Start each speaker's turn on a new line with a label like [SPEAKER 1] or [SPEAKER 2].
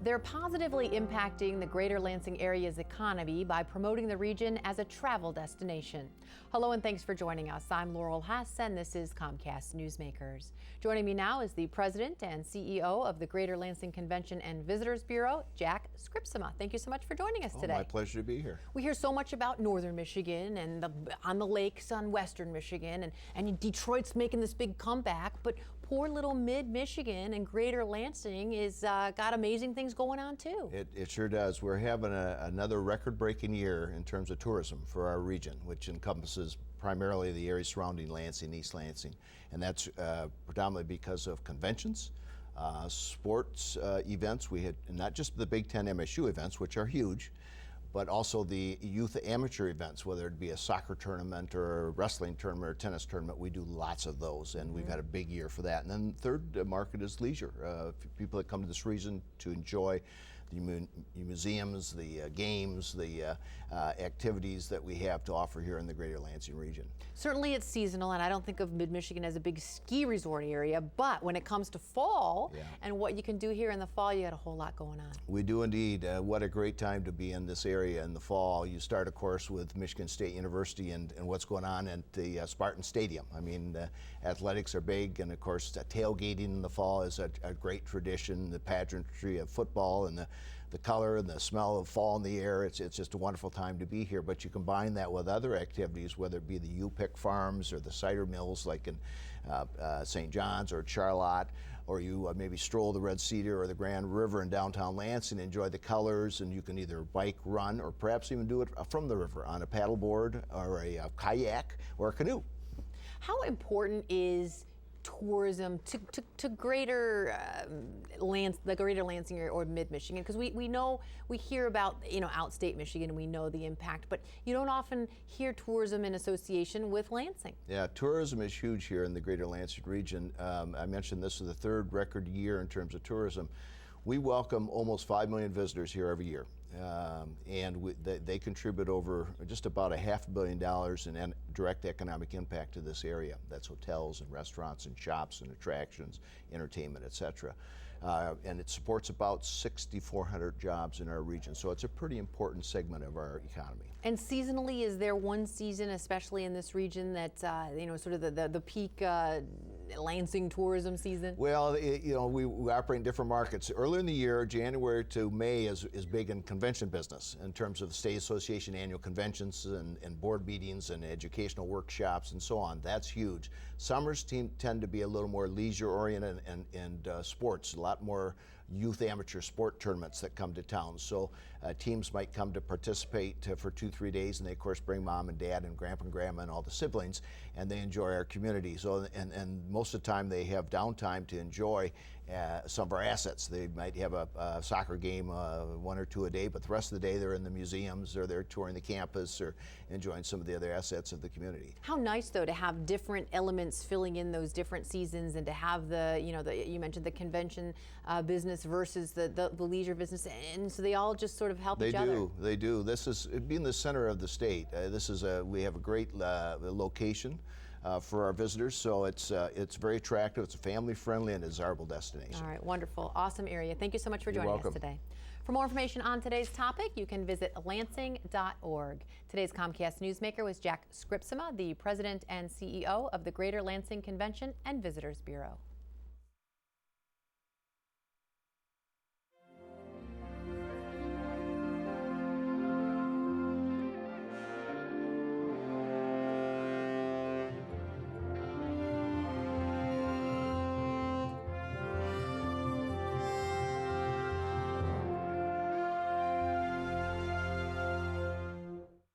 [SPEAKER 1] They're positively impacting the Greater Lansing area's economy by promoting the region as a travel destination. Hello and thanks for joining us. I'm Laurel Hess and this is Comcast Newsmakers. Joining me now is the President and CEO of the Greater Lansing Convention and Visitors Bureau, Jack Schripsema. Thank you so much for joining us today.
[SPEAKER 2] My pleasure to be here.
[SPEAKER 1] We hear so much about northern Michigan and on the lakes on western Michigan, and Detroit's making this big comeback, but poor little mid-Michigan and Greater Lansing is got amazing things going on too.
[SPEAKER 2] It sure does. We're having another record-breaking year in terms of tourism for our region, which encompasses primarily the area surrounding Lansing, East Lansing, and that's predominantly because of conventions, sports events. We had not just the Big Ten MSU events, which are huge, but also the youth amateur events, whether it be a soccer tournament or a wrestling tournament or tennis tournament. We do lots of those, and we've had a big year for that. And then the third market is leisure. People that come to this region to enjoy the museums, the games, the activities that we have to offer here in the Greater Lansing region.
[SPEAKER 1] Certainly it's seasonal, and I don't think of mid-Michigan as a big ski resort area, but when it comes to fall and what you can do here in the fall, you got a whole lot going on.
[SPEAKER 2] We do indeed. What a great time to be in this area in the fall. You start, of course, with Michigan State University and what's going on at the Spartan Stadium. I mean, athletics are big, and of course, tailgating in the fall is a great tradition. The pageantry of football and the color and the smell of fall in the air. It's just a wonderful time to be here. But you combine that with other activities, whether it be the U-Pick farms or the cider mills like in St. John's or Charlotte, or you maybe stroll the Red Cedar or the Grand River in downtown Lansing and enjoy the colors, and you can either bike, run, or perhaps even do it from the river on a paddleboard or a kayak or a canoe.
[SPEAKER 1] How important is tourism to greater the Greater Lansing area or mid-Michigan? Because we hear about outstate Michigan, we know the impact, but you don't often hear tourism in association with Lansing.
[SPEAKER 2] Yeah, tourism is huge here in the Greater Lansing region. I mentioned this is the third record year in terms of tourism. We welcome almost 5 million visitors here every year. And they contribute over just about $500 million in direct economic impact to this area. That's hotels and restaurants and shops and attractions, entertainment, etc. And it supports about 6,400 jobs in our region. So it's a pretty important segment of our economy.
[SPEAKER 1] And seasonally, is there one season, especially in this region, that sort of the peak Lansing tourism season?
[SPEAKER 2] Well, we operate in different markets. Earlier in the year, January to May is big in convention business in terms of the State Association annual conventions and board meetings and educational workshops and so on. That's huge. Summers tend to be a little more leisure oriented and sports, a lot more youth amateur sport tournaments that come to town. So teams might come to participate for 2-3 days, and they of course bring mom and dad and grandpa and grandma and all the siblings, and they enjoy our community. So and most of the time they have downtime to enjoy some of our assets. They might have a soccer game, 1 or 2 a day, but the rest of the day they're in the museums or they're touring the campus or enjoying some of the other assets of the community.
[SPEAKER 1] How nice though to have different elements filling in those different seasons, and to have you mentioned the convention business versus the leisure business, and so they all just sort of help each other.
[SPEAKER 2] They do. This is being the center of the state. We have a great location for our visitors, so it's very attractive. It's a family-friendly and desirable destination.
[SPEAKER 1] All right, wonderful, awesome area. Thank you so much for joining us today. For more information on today's topic, you can visit lansing.org. Today's Comcast Newsmaker was Jack Schripsema, the President and CEO of the Greater Lansing Convention and Visitors Bureau.